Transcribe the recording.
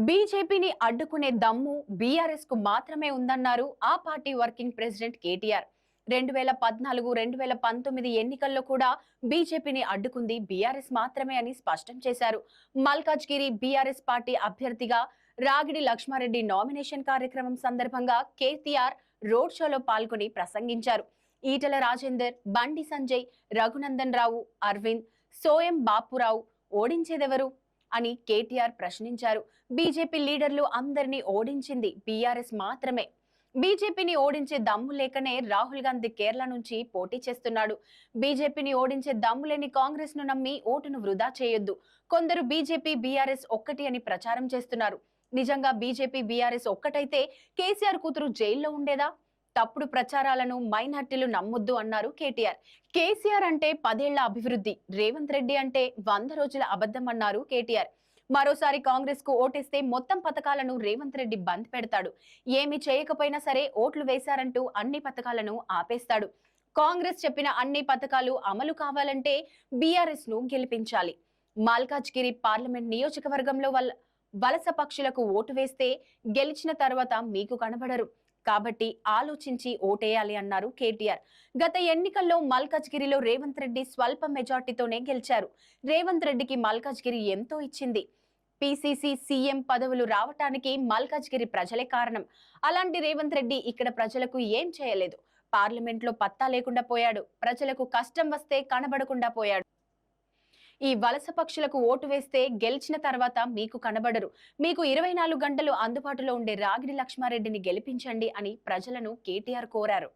బీజేపీని అడ్డుకునే దమ్ము బీఆర్ఎస్ కు మాత్రమే ఉందన్నారు ఆ పార్టీ వర్కింగ్ ప్రెసిడెంట్ కేటీఆర్. 2014, 2019 ఎన్నికల్లో కూడా బీజేపీని అడ్డుకుంది బీఆర్ఎస్ మాత్రమే అని స్పష్టం చేశారు. మల్కాజ్గిరి బీఆర్ఎస్ పార్టీ అభ్యర్థిగా రాగిడి లక్ష్మారెడ్డి నామినేషన్ కార్యక్రమం సందర్భంగా కేటీఆర్ రోడ్ షోలో పాల్గొని ప్రసంగించారు. ఈటెల రాజేందర్, బండి సంజయ్, రఘునందన్ రావు, అరవింద్, సోయం బాపురావు ఓడించేదెవరు అని కేటీఆర్ ప్రశ్నించారు. బీజేపీ లీడర్లు అందరినీ ఓడించింది బీఆర్ఎస్ మాత్రమే. బీజేపీని ఓడించే దమ్ము లేకనే రాహుల్ గాంధీ కేరళ నుంచి పోటీ చేస్తున్నాడు. బీజేపీని ఓడించే దమ్ము లేని కాంగ్రెస్ ను నమ్మి ఓటును వృధా చేయొద్దు. కొందరు బీజేపీ బీఆర్ఎస్ ఒక్కటి అని ప్రచారం చేస్తున్నారు. నిజంగా బీజేపీ బీఆర్ఎస్ ఒక్కటైతే కేసీఆర్ కూతురు జైల్లో ఉండేదా? తప్పుడు ప్రచారాలను మైనార్టీలు నమ్మొద్దు అన్నారు కేటీఆర్. కేసీఆర్ అంటే 10 ఏళ్ల అభివృద్ధి, రేవంత్ రెడ్డి అంటే 100 రోజుల అబద్ధం అన్నారు కేటీఆర్. మరోసారి కాంగ్రెస్ కు ఓటేస్తే మొత్తం పథకాలను రేవంత్ రెడ్డి బంద్ పెడతాడు. ఏమి చేయకపోయినా సరే ఓట్లు వేశారంటూ అన్ని పథకాలను ఆపేస్తాడు. కాంగ్రెస్ చెప్పిన అన్ని పథకాలు అమలు కావాలంటే బీఆర్ఎస్ ను గెలిపించాలి. మల్కాజ్గిరి పార్లమెంట్ నియోజకవర్గంలో వలస పక్షులకు ఓటు వేస్తే గెలిచిన తర్వాత మీకు కనబడరు. కాబట్టి ఆలోచించి ఓటేయాలి అన్నారు కేటీఆర్. గత ఎన్నికల్లో మల్కాజ్గిరిలో రేవంత్ రెడ్డి స్వల్ప మెజార్టీతోనే గెలిచారు. రేవంత్ రెడ్డికి మల్కాజ్గిరి ఎంతో ఇచ్చింది. పీసీసీ సీఎం పదవులు రావటానికి మల్కాజ్గిరి ప్రజలే కారణం. అలాంటి రేవంత్ రెడ్డి ఇక్కడ ప్రజలకు ఏం చేయలేదు. పార్లమెంట్లో పత్తా లేకుండా పోయాడు. ప్రజలకు కష్టం వస్తే కనబడకుండా పోయాడు. ఈ వలస పక్షులకు ఓటు వేస్తే గెలిచిన తర్వాత మీకు కనబడరు. మీకు 24 గంటలు అందుబాటులో ఉండే రాగిడి లక్ష్మారెడ్డిని గెలిపించండి అని ప్రజలను కేటీఆర్ కోరారు.